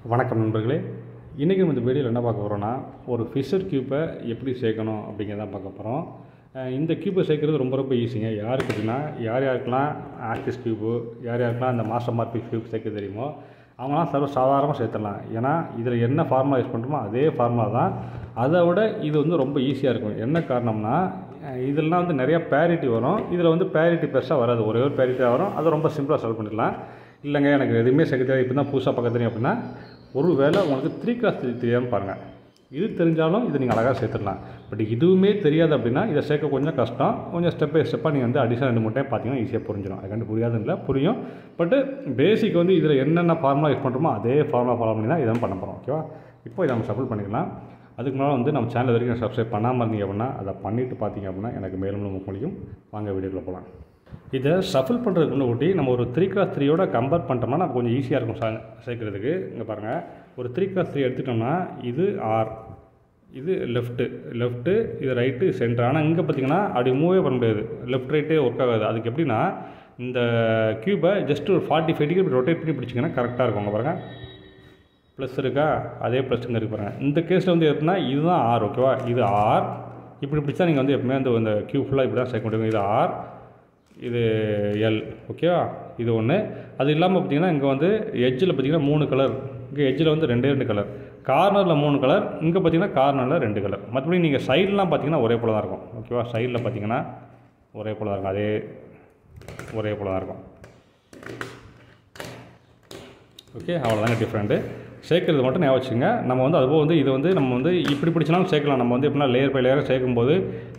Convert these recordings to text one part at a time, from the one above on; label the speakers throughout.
Speaker 1: வணக்கம் நண்பர்களே. இன்றைக்கி நம்ம இந்த வீடியோவில் என்ன பார்க்க போகிறோன்னா, ஒரு ஃபிஷர் க்யூப்பை எப்படி சேர்க்கணும் அப்படிங்கிறதான் பார்க்க போகிறோம். இந்த க்யூப்பை சேர்க்குறது ரொம்ப ரொம்ப ஈஸிங்க. யாருக்கு அப்படின்னா, யாருக்கெல்லாம் ஆக்சிஸ் க்யூப்பு, யாருக்கெல்லாம் இந்த மாஸ்டர் மார்பிக் க்யூப் சேர்க்க தெரியுமோ அவங்களாம் சாதாரணமாக சேர்த்துடலாம். ஏன்னா இதில் என்ன ஃபார்முலா யூஸ் பண்ணுறோமோ அதே ஃபார்முலா தான். அதை விட இது வந்து ரொம்ப ஈஸியாக இருக்கும். என்ன காரணம்னா, இதெல்லாம் நிறையா பேரிட்டி வரும். இதில் பேரிட்டி பெருசாக வராது, ஒரே ஒரு பேரிட்டியாக வரும். அதை ரொம்ப சிம்பிளாக சால்வ் பண்ணிடலாம். இல்லைங்க எனக்கு எதுவுமே சேர்க்க தெரியாது, இப்போ தான் புதுசாக பார்க்க தெரியும் அப்படின்னா, ஒரு வேளை உங்களுக்கு 3x3 தெரியாமல் பாருங்கள். இது தெரிஞ்சாலும் இதை நீங்கள் அழகாக சேர்த்துடலாம். பட் இதுவுமே தெரியாது அப்படின்னா இதை சேர்க்க கொஞ்சம் கஷ்டம். கொஞ்சம் ஸ்டெப் பை ஸ்டெப்பாக நீங்கள் அடிஷனல் 2-3 டைம் பார்த்தீங்கன்னா ஈஸியாக புரிஞ்சிடும். அது கண்டு புரியாதுன்னு இல்லை, புரியும். பட்டு பேசிக் இதில் என்னென்ன ஃபார்முலா யூஸ் பண்ணுறோமோ அதே ஃபார்முலா ஃபாலோ பண்ணி தான் இதை பண்ண போகிறோம். ஓகேவா? இப்போ இதை நம்ம சப்மிட் பண்ணிக்கலாம். அதுக்கு முன்னால் நம்ம சேனல் வரைக்கும் சப்ஸ்கிரைப் பண்ணாமல் இருந்தீங்க அப்படின்னா அதை பண்ணிவிட்டு பார்த்தீங்க அப்படின்னா எனக்கு மேலும் முடியும். வாங்க வீடியோக்குள்ளே போகலாம். இதை ஷஃபில் பண்ணுறதுக்கு முன்னாடி நம்ம ஒரு 3x3யோட கம்பேர் பண்ணிட்டோம்னா நமக்கு கொஞ்சம் ஈஸியாக இருக்கும் சேர்க்குறதுக்கு. இங்கே பாருங்கள், ஒரு 3x3 எடுத்துட்டோம்னா இது ஆர், இது லெஃப்ட்டு, இது ரைட்டு, சென்டர். ஆனால் இங்கே பார்த்தீங்கன்னா அப்படி மூவே பண்ண முடியாது, லெஃப்ட் ரைட்டே ஒர்க் ஆகாது. அதுக்கு எப்படின்னா, இந்த க்யூபை ஜஸ்ட் ஒரு 45 டிகிரி ரொட்டேட் பண்ணி பிடிச்சிங்கன்னா கரெக்டாக இருக்கும். அங்கே பாருங்கள், ப்ளஸ் இருக்கா, அதே ப்ளஸ் இங்கே இருக்கு பாருங்கள். இந்த கேஸில் எப்படின்னா இதுதான் ஆர். ஓகேவா? இது ஆர். இப்படி பிடிச்சா நீங்கள் எப்பவுமே இந்த க்யூப் ஃபுல்லாக இப்படி தான் சேர்க்க முடியும். இது ஆர், இது எல். ஓகேவா? இது ஒன்று. அது இல்லாமல் பார்த்தீங்கன்னா இங்கே எட்ஜில் பார்த்தீங்கன்னா 3 கலர், இங்கே எட்ஜில் 2 கலர், கார்னரில் 3 கலர், இங்கே பார்த்தீங்கன்னா கார்னரில் 2 கலர். மற்றபடி நீங்கள் சைட்லாம் பார்த்தீங்கன்னா ஒரே போல தான் இருக்கும். ஓகேவா? சைடில் பார்த்தீங்கன்னா ஒரே போல தான் இருக்கும், அதே ஒரே போல தான் இருக்கும். ஓகே, அவ்வளோதாங்க டிஃப்ரெண்ட்டு. சேர்க்குறது மட்டும் ஞாபகம் வச்சுங்க. நம்ம அதுபோல் இது நம்ம இப்படி பிடிச்சினாலும் சேர்க்கலாம். நம்ம எப்படின்னா லேயர் பை லேயராக சேர்க்கும்போது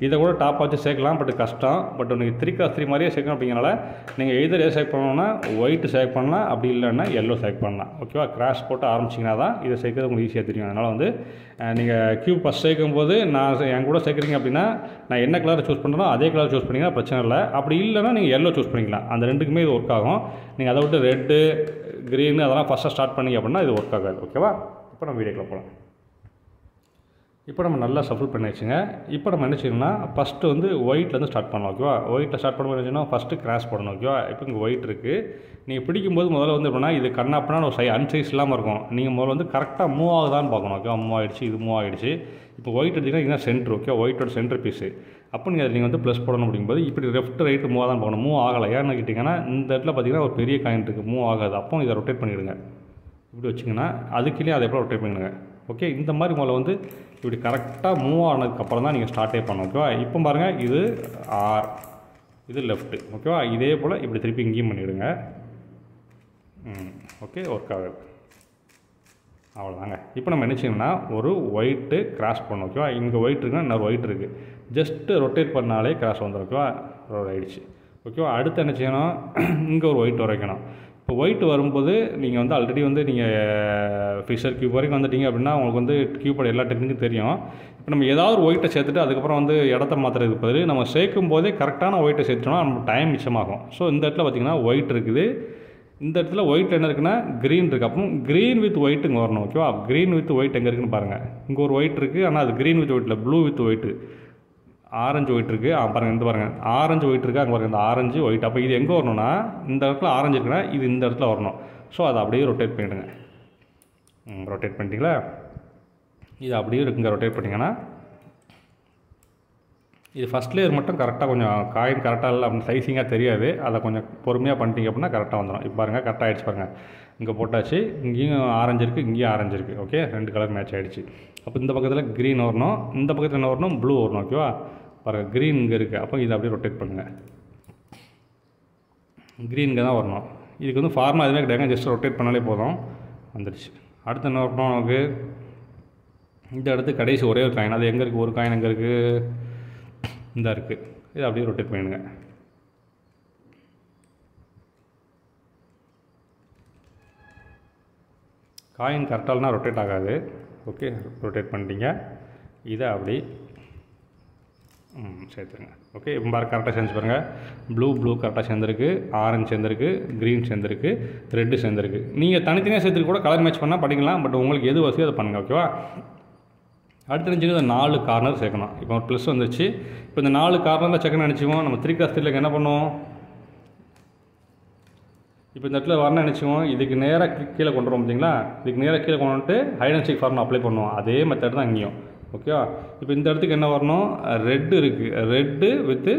Speaker 1: இதை கூட டாப் வச்சு சேர்க்கலாம். பட் கஷ்டம். பட் நீங்கள் 3x3 மாதிரியே சேர்க்கணும். அப்படிங்கிறனால நீங்கள் எதர் செலக்ட் பண்ணணும்னா ஒயிட் செலக்ட் பண்ணலாம், அப்படி இல்லைன்னா எல்லோ செலக்ட் பண்ணலாம். ஓகேவா? கிராஷ் போட்டு ஆரம்பிச்சிங்கன்னா தான் இதை சேர்க்கறது உங்களுக்கு ஈஸியாக தெரியும். அதனால் நீங்கள் க்யூப் ஃபஸ்ட் சேர்க்கும்போது என் கூட சேர்க்குறீங்க அப்படின்னா நான் என்ன கலரை சூஸ் பண்ணுறனோ அதே கலர் சூஸ் பண்ணிங்கன்னா பிரச்சனை இல்லை. அப்படி இல்லைன்னா நீங்கள் எல்லோ சூஸ் பண்ணிக்கலாம். அந்த ரெண்டுக்குமே இது ஒர்க் ஆகும். நீங்கள் அதை விட்டு ரெட்டு, க்ரீனு அதெல்லாம் ஃபஸ்ட்டாக ஸ்டார்ட் பண்ணிங்க அப்படின்னா இது ஒர்க் ஆகாது. ஓகேவா? இப்போ நம்ம வீடியோக்குள்ள போகலாம். இப்போ நம்ம நல்லா ஷஃபில் பண்ணி வச்சுங்க. இப்போ நம்ம என்ன செய்யணும்னா, ஃபஸ்ட்டு ஒயிட்லேருந்து ஸ்டார்ட் பண்ணலாம். ஓகேவா? ஒயிட்டில் ஸ்டார்ட் பண்ண வச்சுன்னா ஃபஸ்ட்டு கிராஸ் போடணும். ஓகேவா? இப்போ இங்கே ஒயிட் இருக்குது. நீங்கள் பிடிக்கும்போது முதல்ல எப்படின்னா இது கண்ணாப்பினா ஒரு அன்சைஸ் இல்லாமல் இருக்கும். நீங்கள் முதல்ல கரெக்டாக மூவ் ஆகுதான்னு பார்க்கணும். ஓகேவா? மூவ் ஆகிடுச்சு, இது மூவ் ஆகிடுச்சு. இப்போ ஒயிட் எடுத்திங்கன்னா இதுதான் சென்ட்ரு. ஓகே, ஒயிட்டோட சென்டர் பீஸு. அப்போ நீங்கள் ப்ளஸ் போடணும். அப்படிங்கும்போது இப்படி லெஃப்ட் ரைட்டு மூவ் தான் போகணும். மூவ் ஆகலை. ஏன்னு கேட்டிங்கன்னா இந்த இடத்துல பார்த்தீங்கன்னா ஒரு பெரிய காயின் இருக்குது, மூவ் ஆகாது. அப்போ இதை ரொட்டேட் பண்ணிவிடுங்க. இப்படி வச்சிங்கன்னா அதுக்குள்ளேயே அதே போல் ரொட்டேட் பண்ணிவிடுங்க. ஓகே, இந்த மாதிரி முதல்ல இப்படி கரெக்டாக மூவ் ஆனதுக்கப்புறம் தான் நீங்கள் ஸ்டார்ட்டே பண்ணணும். ஓகேவா? இப்போ பாருங்கள், இது ஆர், இது லெஃப்ட்டு. ஓகேவா? இதே போல் இப்படி திருப்பி இங்கேயும் பண்ணிவிடுங்க. ஓகே, ஒர்க் ஆகுது. அவ்வளோதாங்க. இப்போ நம்ம என்ன செய்யணும்னா ஒரு ஒயிட்டு கிராஸ் பண்ணணும். ஓகேவா? இங்கே ஒயிட் இருக்குன்னா இன்னொரு ஒயிட் இருக்குது, ஜஸ்ட்டு ரொட்டேட் பண்ணாலே கிராஸ் வந்துடும். ஓகேவா? ரோட் ஆகிடுச்சு. ஓகேவா? அடுத்து என்ன செய்யணும், இங்கே ஒரு ஒயிட் வர வைக்கணும். இப்போ ஒயிட் வரும்போது நீங்கள் ஆல்ரெடி நீங்கள் ஃபிஷர் க்யூப் வரைக்கும் வந்துட்டீங்க அப்படின்னா உங்களுக்கு க்யூப்போட எல்லா டெக்னிக்கும் தெரியும். இப்போ நம்ம ஏதாவது ஒரு ஒயிட்டை சேர்த்துட்டு அதுக்கப்புறம் இடத்த மாற்றுறதுக்கு பதில் நம்ம சேர்க்கும் போதே கரெக்டான ஒயிட்டை சேர்த்துட்டோம்னா நம்ம டைம் மிச்சமாகும். ஸோ இந்த இடத்துல பார்த்திங்கன்னா ஒயிட் இருக்குது, இந்த இடத்துல ஒயிட் என்ன இருக்குன்னா க்ரீன் இருக்குது. அப்போ க்ரீன் வித் ஒயிட் இங்கே வரணும். ஓகேவா? க்ரீன் வித் ஒயிட் எங்கே இருக்குன்னு பாருங்கள். இங்கே ஒரு ஒயிட் இருக்குது, ஆனால் அது க்ரீன் வித் ஒயிட்டில் blue with white, orange white இருக்குது. பாருங்கள், இந்த பாருங்கள் ஆரஞ்சு ஒயிட் இருக்குது. அங்கே பாருங்கள், இந்த ஆரஞ்சு ஒயிட். அப்போ இது எங்கே வரணும்னா இந்த இடத்துல ஆரஞ்சு இருக்குன்னா இது இந்த இடத்துல வரணும். ஸோ அதை அப்படியே ரொட்டேட் பண்ணிவிடுங்க. ரொட்டேட் பண்ணிட்டீங்களா? இது அப்படியே இருக்குங்க. ரொட்டேட் பண்ணிங்கன்னா இது ஃபஸ்ட் லேயர் மட்டும் கரெக்டாக கொஞ்சம் காயின் கரெக்டாக இல்லை அப்படின்னு சைஸிங்காக தெரியாது. அதை கொஞ்சம் பொறுமையாக பண்ணிட்டீங்க அப்படின்னா கரெக்டாக வந்துடும். இப்போ பாருங்கள், கரெக்டாக ஆகிடுச்சு. பாருங்கள், இங்கே போட்டாச்சு, இங்கேயும் ஆரஞ்சு இருக்குது, இங்கேயும் ஆரஞ்சு இருக்குது. ஓகே, 2 கலர் மேட்ச் ஆகிடுச்சு. அப்போ இந்த பக்கத்தில் க்ரீன் வரணும், இந்த பக்கத்தில் என்ன வரணும், ப்ளூ வரணும். ஓகேவா? பாருங்கள், க்ரீன் இங்கே இருக்குது. அப்போ இதை அப்படியே ரொட்டேட் பண்ணுங்கள். க்ரீன் இங்கே தான் வரணும். இதுக்கு ஃபார்முலா எதுவுமே கிடையாது, ஜஸ்ட் ரொட்டேட் பண்ணாலே போதும், வந்துடுச்சு. அடுத்து என்ன வரணும் நமக்கு, இந்த இடத்து கடைசி ஒரே ஒரு காயின். அது எங்கே இருக்குது, ஒரு காயின் எங்கே இருக்குது, இந்த இருக்குது. இதை அப்படியே ரொட்டேட் பண்ணிடுங்க. காயின் கரெக்டாகனா ரொட்டேட் ஆகாது. ஓகே, ரொட்டேட் பண்ணிட்டீங்க. இதை அப்படி சேர்த்துருங்க. ஓகே, இப்போ பாருங்கள், கரெக்டாக சேர்ந்து பாருங்கள். ப்ளூ கரெக்டாக சேர்ந்துருக்கு, ஆரஞ்சு சேர்ந்துருக்கு, க்ரீன் சேர்ந்துருக்கு, ரெட்டு சேர்ந்துருக்கு. நீங்கள் தனித்தனியாக சேர்த்துக்கு கூட கலர் மேட்ச் பண்ணால் படிக்கலாம். பட் உங்களுக்கு எது வசதியோ அதை பண்ணுங்கள். ஓகேவா? அடுத்து நினச்சிங்க, இந்த 4 கார்னர் சேர்க்கணும். இப்போ ப்ளஸ் வந்துச்சு. இப்போ இந்த 4 கார்னரில் சேர்க்கணும் நினச்சிவோம். நம்ம 3x3 என்ன பண்ணுவோம், இப்போ இந்த இடத்துல வரணும் நினச்சிக்குவோம், இதுக்கு நேராக கீழே கொண்டு வரோம் பார்த்தீங்களா, இதுக்கு நேராக கீழே கொண்டு வந்துட்டு hide and seek formula apply பண்ணுவோம். அதே மெத்தட் தான் இங்கேயும். ஓகேவா? இப்போ இந்த இடத்துக்கு என்ன வரணும், ரெட்டு இருக்குது, ரெட்டு வித்து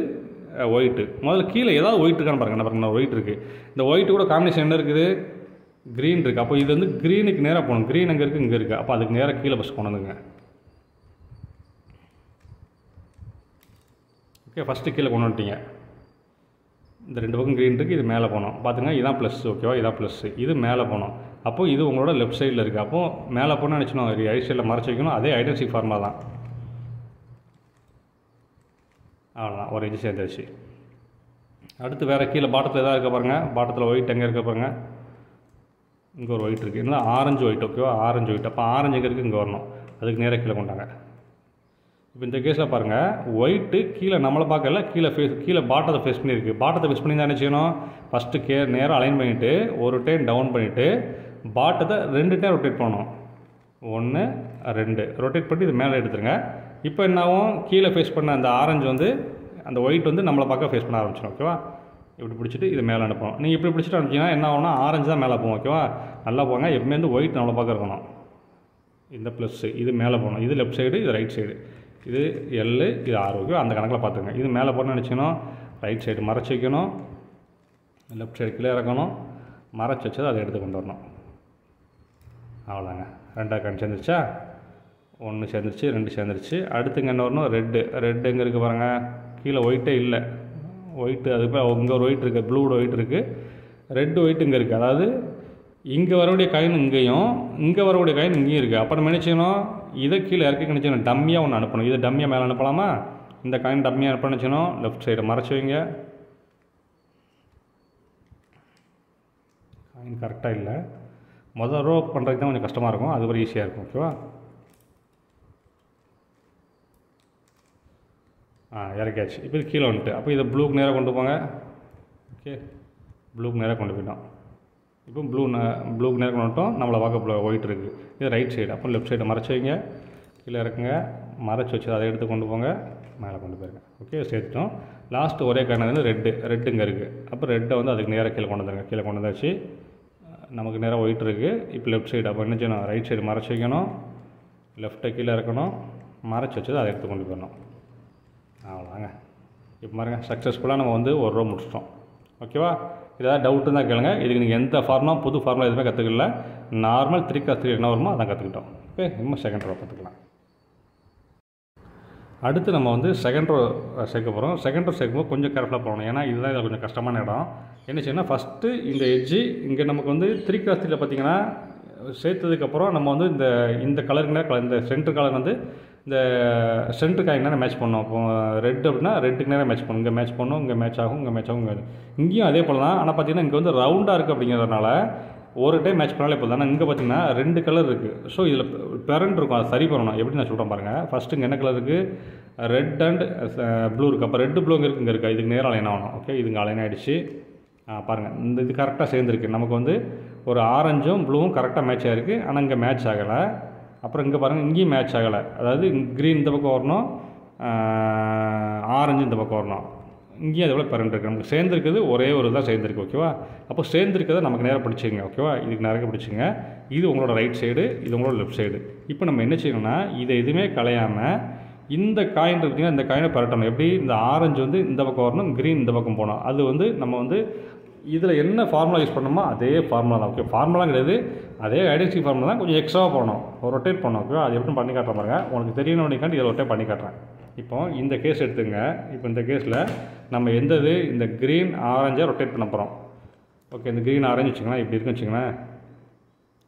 Speaker 1: ஒயிட்டு. முதல்ல கீழே ஏதாவது ஒயிட் இருக்கான்னு பாருங்கள். என்ன பாருங்கள், ஒயிட் இருக்குது. இந்த ஒயிட்டு கூட காம்பினேஷன் என்ன இருக்குது, க்ரீன் இருக்குது. அப்போ இது வந்து க்ரீனுக்கு நேராக போகணும். க்ரீன் அங்கே இருக்குது, இங்கே இருக்குது. அப்போ அதுக்கு நேராக கீழே ஃபஸ்ட் கொண்டு வந்துங்க. ஓகே, ஃபஸ்ட்டு கீழே கொண்டு வந்துட்டீங்க. இந்த 2 பக்கம் க்ரீன் இருக்குது, இது மேலே போகணும். பார்த்துங்க, இதான் ப்ளஸ். ஓகேவா? இதான் ப்ளஸ்ஸு, இது மேலே போகணும். அப்போது இது உங்களோட லெஃப்ட் சைடில் இருக்குது. அப்போது மேலே போனால் நினச்சிக்கணும், ரைட் சைடில் மறைச்சி வைக்கணும். அதே ஐடென்டிட்டி ஃபார்முலா தான். அவ்வளோதான், ஒரு எஜ்ஜு சேர்ந்துருச்சு. அடுத்து வேறு கீழே பாட்டத்தில் எதாவது இருக்க பாருங்கள். பாட்டத்தில் ஒயிட் எங்கே இருக்க பாருங்கள். இங்கே ஒரு ஒயிட் இருக்குது, இல்லை ஆரஞ்சு ஒயிட். ஓகேவா? Orange white. அப்போ ஆரஞ்சு எங்கே இருக்குது, இங்கே வரணும். அதுக்கு நேராக கீழே கொண்டாங்க. இப்போ இந்த கேஸில் பாருங்கள், ஒயிட்டு கீழே நம்மளை பார்க்கல, கீழே பாட்டத்தை ஃபேஸ் பண்ணியிருக்கு. பாட்டத்தை ஃபேஸ் பண்ணி தான் என்ன செய்யணும், ஃபஸ்ட்டு நேராக அலைன் பண்ணிவிட்டு ஒரு டைம் டவுன் பண்ணிவிட்டு பாட்டத்தை 2 டைம் ரொட்டேட் பண்ணணும். 1 2 ரொட்டேட் பண்ணி இது மேலே எடுத்துருங்க. இப்போ என்னாகும், கீழே ஃபேஸ் பண்ண அந்த ஆரஞ்சு வந்து அந்த ஒயிட் வந்து நம்மளை பார்க்க ஃபேஸ் பண்ண ஆரம்பிச்சிடும். ஓகேவா? இப்படி பிடிச்சிட்டு இது மேலே அனுப்பணும். நீங்கள் இப்படி பிடிச்சிட்டு அனுப்பிச்சிங்கன்னா என்ன ஆகும்னா, ஆரஞ்சு தான் மேலே போகும். ஓகேவா? நல்லா போங்க. எப்பவுமே வந்து ஒயிட் நம்மளை பார்க்க இருக்கணும். இந்த ப்ளஸ்ஸு இது மேலே போகணும். இது லெஃப்ட் சைடு, இது ரைட் சைடு. இது எல், இது ஆர். ஓகே, அந்த கணக்கில் பார்த்துங்க. இது மேலே போடணும்னு நினச்சிக்கணும், ரைட் சைடு மறைச்சி வைக்கணும், லெஃப்ட் சைடு கீழே இறக்கணும், மறைச்சி வச்சதை அதை எடுத்து கொண்டு வரணும். அவ்வளோதாங்க. 2 கண் சேர்ந்துருச்சா? 1 சேர்ந்துருச்சு, 2 சேர்ந்துருச்சு. அடுத்துங்க என்ன வரணும், ரெட்டு. ரெட்டு எங்கே இருக்குது பாருங்கள், கீழே ஒயிட்டே இல்லை. ஒயிட்டு அதுக்கு இங்கே ஒரு ஒயிட் இருக்குது, ப்ளூ ஒயிட் இருக்குது. ரெட்டு ஒயிட் இங்கே இருக்குது. அதாவது இங்கே வரக்கூடிய காயின் இங்கேயும், இங்கே வரக்கூடிய காயின் இங்கேயும் இருக்குது. அப்போ நம்ம நினச்சிக்கணும், இதை கீழே இறக்கி நினச்சிக்கணும், டம்மியாக ஒன்று அனுப்பணும். இதை டம்மியாக மேலே அனுப்பலாமா? இந்த காயின் டம்மியாக அனுப்ப நினச்சிக்கணும், லெஃப்ட் சைடு மறைச்சி வைங்க. காயின் கரெக்டாக இல்லை, முதல் ரோ பண்ணுறதுக்கு தான் கொஞ்சம் கஷ்டமாக இருக்கும், அது ஒரு ஈஸியாக இருக்கும். ஓகேவா? இறக்கியாச்சு. இப்போ இது கீழே வந்துட்டு, அப்போ இதை ப்ளூக்கு நேராக கொண்டு போங்க. ஓகே, ப்ளூக்கு நேராக கொண்டு போயிட்டோம். இப்போ ப்ளூக்கு நேரம் கொண்டுட்டோம். நம்மளை பார்க்க ஒயிட் இருக்குது, இது ரைட் சைடு. அப்போ லெஃப்ட் சைடை மறைச்சி வைங்க, கீழே இறக்குங்க, மறைச்சி வச்சு அதை எடுத்து கொண்டு போங்க, மேலே கொண்டு போயிருங்க. ஓகே, சேர்த்துட்டோம். லாஸ்ட்டு ஒரே காரணம் வந்து ரெட்டு இங்கே இருக்குது. அப்போ ரெட்டை வந்து அதுக்கு நேராக கீழே கொண்டு வந்துருங்க. கீழே கொண்டு வந்தாச்சு. நமக்கு நேராக ஒயிட் இருக்குது. இப்போ லெஃப்ட் சைடு, அப்போ என்ன செய்யணும், ரைட் சைடு மறைச்சி வைக்கணும், லெஃப்ட்டை கீழே இறக்கணும், மறைச்சி வச்சது அதை எடுத்து கொண்டு போயிடணும். அவ்வளோதாங்க. இப்போ பாருங்கள், சக்ஸஸ்ஃபுல்லாக நம்ம வந்து ஒரு ரோ முடிச்சிட்டோம். ஓகேவா? ஏதாவது டவுட்டு தான் கேளுங்க. இதுக்கு நீங்கள் எந்த ஃபார்முலா, புது ஃபார்முலா எதுவுமே கற்றுக்கல. நார்மல் 3x3 என்ன வருமோ அதான் கற்றுக்கிட்டோம். ஓகே, இன்னும் செகண்ட் ரோ பார்த்துக்கலாம். அடுத்து நம்ம வந்து செகண்ட் ரோ சேர்க்க போகிறோம். செகண்ட் ரோ சேர்க்கும்போது கொஞ்சம் கேர்ஃபுல்லாக போகணும். ஏன்னா இதுதான் இதில் கொஞ்சம் கஷ்டமான இடம். என்ன செய்யணும், ஃபஸ்ட்டு இந்த எட்ஜு இங்கே நமக்கு வந்து 3x3 பார்த்தீங்கன்னா சேர்த்ததுக்கப்புறம் நம்ம வந்து இந்த கலருக்கு இந்த சென்டர் கலர் வந்து இந்த சென்டர் காயின் நேரம் மேட்ச் பண்ணோம். இப்போ ரெட் அப்படின்னா ரெட்டுக்கு நேரம் மேட்ச் பண்ணணும். இங்கே மேட்ச் பண்ணணும், இங்கே மேட்ச் ஆகும், இங்கே மேட்ச் ஆகும், இங்கேயும் அதே போல் தான். ஆனால் பார்த்தீங்கன்னா இங்கே வந்து ரவுண்டாக இருக்குது அப்படிங்கிறதுனால ஒரு டைம் மேட்ச் பண்ணாலே போதும். ஆனால் இங்கே பார்த்தீங்கன்னா 2 கலர் இருக்குது. ஸோ இதில் பெரண்ட் இருக்கும், அதை சரி பண்ணணும். எப்படி நான் சொல்கிறேன் பாருங்கள். ஃபஸ்ட்டு இங்கே என்ன கலர் இருக்குது, ரெட் அண்ட் ப்ளூ இருக்குது. அப்போ ரெட்டு ப்ளூ இங்கே இருக்குது, இதுக்கு நேரம் அலைன் ஆகணும். ஓகே, இது இங்கே அலைன் ஆகிடுச்சு. பாருங்கள், இது கரெக்டாக சேர்ந்துருக்கு. நமக்கு வந்து ஒரு ஆரஞ்சும் ப்ளூவும் கரெக்டாக மேட்ச் ஆகிருக்கு. ஆனால் இங்கே மேட்ச் ஆகலை. அப்புறம் இங்கே பாருங்கள், இங்கேயும் மேட்ச் ஆகலை. அதாவது க்ரீன் இந்த பக்கம் வரணும், ஆரஞ்சு இந்த பக்கம் வரணும். இங்கேயும் அதே போல் பெரண்ட் இருக்குது. நமக்கு சேர்ந்துருக்குது ஒரே ஒரு தான் சேர்ந்துருக்கு. ஓகேவா? அப்போ சேர்ந்துருக்கிறத நமக்கு நேராக பிடிச்சிங்க. ஓகேவா? இதுக்கு நிறைய பிடிச்சிங்க. இது உங்களோட ரைட் சைடு, இது உங்களோட லெஃப்ட் சைடு. இப்போ நம்ம என்ன செய்யணும்னா, இதை எதுவுமே கலையாமல் இந்த காயின் இருக்குங்க, இந்த காயினை பரட்டணும். எப்படி, இந்த ஆரஞ்சு வந்து இந்த பக்கம் வரணும், க்ரீன் இந்த பக்கம் போகணும். அது வந்து நம்ம வந்து இதில் என்ன ஃபார்முலா யூஸ் பண்ணணுமோ அதே ஃபார்முலா தான். ஓகே, ஃபார்முலா கிடையாது, அதே ஐடென்டிட்டி ஃபார்முலா தான், கொஞ்சம் எக்ஸ்ட்ராவாக போகணும், ரொட்டேட் பண்ணணும். ஓகே, அது எப்படி பண்ணி காட்டுற பாருங்க. உங்களுக்கு தெரியணும்னுக்காண்டி இதில் ரொட்டேட் பண்ணி காட்டுறேன். இப்போ இந்த கேஸ் எடுத்துங்க. இப்போ இந்த கேஸில் நம்ம இந்த க்ரீன் ஆரஞ்சை ரொட்டேட் பண்ண போகிறோம். ஓகே, இந்த க்ரீன் ஆரஞ்சு வச்சுக்கலாம், இப்படி இருக்குன்னு வச்சுங்களேன்.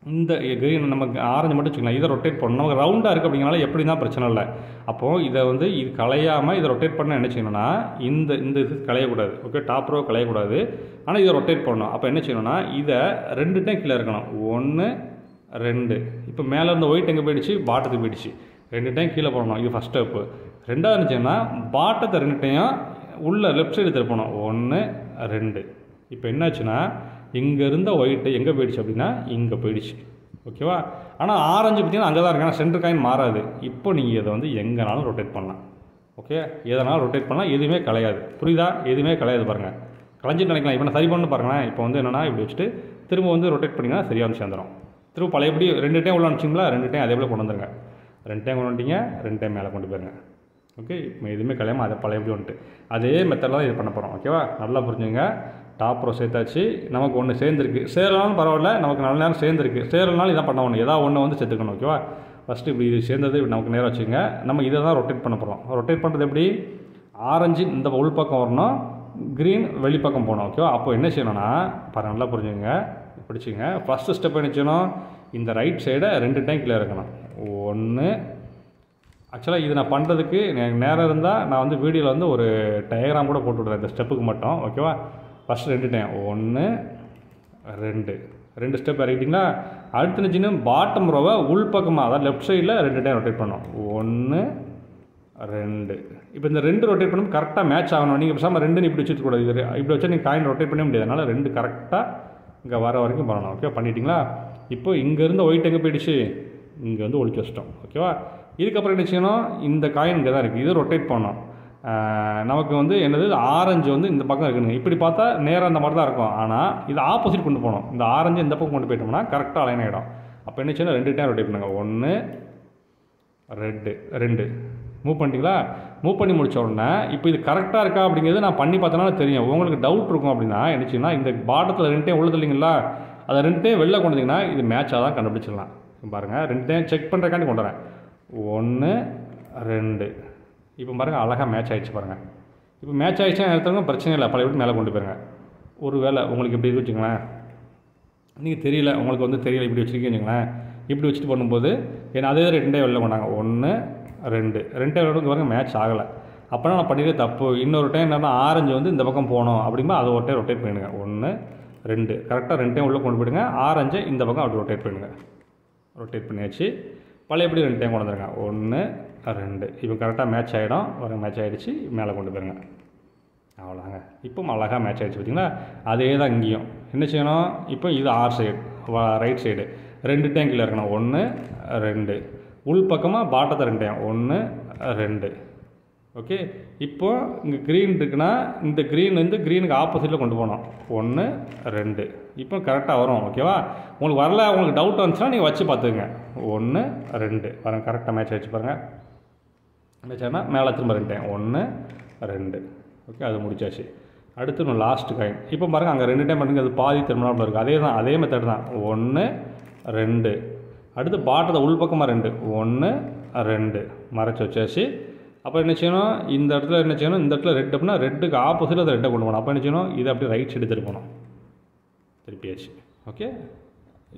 Speaker 1: இந்த க்ரீன் நமக்கு ஆரஞ்சு மட்டும் வச்சுக்கலாம். இதை ரொட்டேட் பண்ணணும். நமக்கு ரவுண்டாக இருக்குது அப்படிங்கனால எப்படி தான் பிரச்சனை இல்லை. அப்போது இதை வந்து இது கலையாமல் இதை ரொட்டேட் பண்ண என்ன செய்யணும்னா, இந்த இது கலையக்கூடாது. ஓகே, டாப் ரோ கலையக்கூடாது. ஆனால் இதை ரொட்டேட் பண்ணணும். அப்போ என்ன செய்யணும்னா, இதை 2 டைம் கீழே இருக்கணும். 1 2. இப்போ மேலே இருந்த ஒயிட் எங்கே போயிடுச்சு, பாட்டத்துக்கு போயிடுச்சு. 2 டைம் கீழே போடணும். இது ஃபஸ்ட் ஸ்டெப்பு. ரெண்டாவது இருந்துச்சுன்னா பாட்டத்தை 2 டைம் உள்ள லெஃப்ட் சைடு திருப்பணும். 1 2. இப்போ என்னாச்சுன்னா, இங்கே இருந்த ஒயிட்டு எங்கே போயிடுச்சு அப்படின்னா இங்கே போயிடுச்சு. ஓகேவா? ஆனால் ஆரஞ்சு பார்த்தீங்கன்னா அங்கே தான் இருக்கு. ஆனால் சென்டர் காயின் மாறாது. இப்போ நீங்கள் இதை வந்து எங்கேனாலும் ரொட்டேட் பண்ணலாம். ஓகே, எதனாலும் ரொட்டேட் பண்ணலாம், எதுவுமே கலையாது. புரியுதா? எதுவுமே கலையாது பாருங்கள். கலைஞ்சிட்டு நினைக்கலாம். இப்போ நான் சரி பண்ணு பாருங்களேன். இப்போ வந்து என்னென்னா இப்படி வச்சுட்டு திரும்ப வந்து ரொட்டேட் பண்ணிங்கன்னா சரியாக வந்து சேர்ந்துடும். திரும்ப பழையபடி 2 டைம் உள்ள அனுப்பிச்சிங்களா, 2 டைம் அதே போல் கொண்டு வந்துருங்க. 2 டைம் கொண்டு வந்துட்டீங்க, 2 டைம் மேலே கொண்டு போயிருங்க. ஓகே, இப்போ எதுவுமே கலையாமல் அதை பழையபடி வந்துட்டு அதே மெத்தடில் தான் இது பண்ண போகிறோம். ஓகேவா, நல்லா புரிஞ்சுங்க. டாப் ரோ சேர்த்தாச்சு. நமக்கு ஒன்று சேர்ந்துருக்கு. சேரலாலும் பரவாயில்ல, நமக்கு நல்ல நேரம் சேர்ந்துருக்கு. சேரலனாலும் இதான் பண்ண ஒன்று, ஏதாவது ஒன்று வந்து சேர்த்துக்கணும். ஓகேவா, ஃபஸ்ட்டு இப்படி இது சேர்ந்தது நமக்கு நேரம் வச்சுங்க. நம்ம இதை தான் ரொட்டேட் பண்ண போகிறோம். ரொட்டேட் பண்ணுறது எப்படி, ஆரஞ்சு இந்த உள் பக்கம் வரணும், க்ரீன் வெளிப்பக்கம் போகணும். ஓகேவா, அப்போ என்ன செய்யணும்னா பாருங்கள், நல்லா புரிஞ்சுங்க, பிடிச்சிங்க. ஃபஸ்ட்டு ஸ்டெப் என்ன செய்யணும், இந்த ரைட் சைடை 2 டைம் கீழே இறக்கணும். 1 ஆக்சுவலாக இது நான் பண்ணுறதுக்கு எனக்கு நேரம் இருந்தால் நான் வந்து வீடியோவில் வந்து ஒரு டயக்ராம் கூட போட்டு விட்றேன் இந்த ஸ்டெப்புக்கு மட்டும். ஓகேவா, ஃபஸ்ட்டு 2 டைம் 1 2 ஸ்டெப் இறக்கிட்டிங்களா. அடுத்து நினச்சின்னா பாட்டம் ரோவை உள்பக்கமாக அதாவது லெஃப்ட் சைடில் 2 டைம் ரொட்டேட் பண்ணோம். 1 2 இப்போ இந்த 2 ரொட்டேட் பண்ணும் கரெக்டாக மேட்ச் ஆகணும். நீங்கள் பேசாமல் 2 இப்படி வச்சுட்டு கூடாது. இது இப்படி வச்சா நீங்கள் காயின் ரொட்டேட் பண்ண முடியாது. அதனால் 2 கரெக்டாக இங்கே வர வரைக்கும் பண்ணணும். ஓகே, பண்ணிட்டீங்களா. இப்போ இங்கேருந்து ஒயிட் எங்கே போயிடுச்சு, இங்கே வந்து ஒழிச்சு வச்சிட்டோம். ஓகேவா, இதுக்கப்புறம் என்ன செய்யணும், இந்த காயின் இங்கே தான் இருக்குது, இது ரொட்டேட் பண்ணணும். நமக்கு வந்து என்னது ஆரஞ்சு வந்து இந்த பக்கம் இருக்குதுங்க. இப்படி பார்த்தா நேராக அந்த மாதிரி தான் இருக்கும். ஆனால் இது ஆப்போசிட் கொண்டு போகணும். இந்த ஆரஞ்சு இந்த பக்கம் கொண்டு போயிட்டோம்னா கரெக்டாக அலைன் ஆகிடும். அப்போ என்ன செய்யணும், 2 டைம் ரொட்டேட் பண்ணுங்க. 1 2 மூவ் பண்ணிட்டீங்களா. மூவ் பண்ணி முடிச்ச உடனே இப்போ இது கரெக்டாக இருக்கா அப்படிங்கிறது நான் பண்ணி பார்த்தனால தெரியும். உங்களுக்கு டவுட் இருக்கும் அப்படின்னா என்ன செய்யணும், இந்த பாட்டத்தில் 2 டைம் உள்ளது இல்லைங்களா, அதை 2 டைம் வெளில கொண்டு வந்தீங்கன்னா இது மேட்சாக தான் கண்டுபிடிச்சிடலாம். பாருங்கள், 2 டைம் செக் பண்ணுறக்காண்டி கொண்டு வரேன். 1 2 இப்போ பாருங்கள், அழகாக மேட்ச் ஆகிடுச்சு பாருங்கள். இப்போ மேட்ச் ஆகிடுச்சுன்னா எடுத்தவங்க பிரச்சனை இல்லை, பழைய விட்டு மேலே கொண்டு போயிருங்க. ஒரு வேளை உங்களுக்கு இப்படி வச்சுங்களேன், நீங்கள் தெரியல, உங்களுக்கு வந்து தெரியல இப்படி வச்சுருக்கீங்களேன், இப்படி வச்சுட்டு பண்ணும்போது ஏன்னா அதே 2 டைம் வெளில கொண்டாங்க. 1 2 டைம் வெளில பாருங்கள் மேட்ச் ஆகலை. அப்போனா நான் பண்ணிடுறது தப்பு. இன்னொரு டைம் என்னன்னா ஆரஞ்சு வந்து இந்த பக்கம் போகணும் அப்படிங்கும்போது அதை ஒரு டைம் ரொட்டேட் பண்ணிடுங்க. 1 2 கரெக்டாக 2 டைம் உள்ளே கொண்டு போயிடுங்க. ஆரஞ்சை இந்த பக்கம் அப்படி ரொட்டேட் பண்ணிடுங்க. ரொட்டேட் பண்ணியாச்சு. பழையபடி 2 டைம் கொண்டு வந்துருங்க. 1 2 இப்போ கரெக்டாக மேட்ச் ஆகிடும். ஒரு மேட்ச் ஆகிடுச்சு, மேலே கொண்டு போயிருங்க. அவ்வளோதாங்க. இப்போ அழகாக மேட்ச் ஆகிடுச்சு பார்த்தீங்களா. அதே தான் இங்கேயும் என்ன செய்யணும், இப்போ இது R side right side 2 time கீழே இருக்கணும். 1 2 உள் பக்கமாக பாட்டத்தை 2 டைம் 1 2. ஓகே, இப்போ இங்கே க்ரீன் இருக்குன்னா இந்த க்ரீன் வந்து க்ரீனுக்கு ஆப்போசிட்டில் கொண்டு போகணும். 1 2 இப்போ கரெக்டாக வரும். ஓகேவா, உங்களுக்கு வரல, உங்களுக்கு டவுட் வந்துச்சுன்னா நீங்கள் வச்சு பார்த்துக்குங்க. 1 2 பாருங்கள், கரெக்டாக மேட்ச் ஆகிடுச்சு பாருங்கள். மேட்ச் ஆனால் மேலே திரும்ப 2 டைம் 1 2. ஓகே, அது முடிச்சாச்சு. அடுத்து இன்னும் லாஸ்ட் காயின். இப்போ பாருங்கள், அங்கே 2 டைம் பண்ணுங்க, அது பாதி திருமணம் இருக்குது. அதே தான், அதே மெத்தட் தான். 1 2 அடுத்து பாட்டத்தை உள்பக்கமாக 2 1 2 மறைச்சி வச்சாச்சு. அப்போ என்ன செய்யணும், இந்த இடத்துல என்ன செய்யணும், இந்த இடத்துல ரெட் அப்படின்னா ரெட்டுக்கு ஆப்போசிட்டில் அதை ரெட்டை கொண்டு போகணும். அப்போ என்ன செய்யணும், இதை அப்படியே ரைட் சைடு திருப்பணும். திருப்பியாச்சு. ஓகே,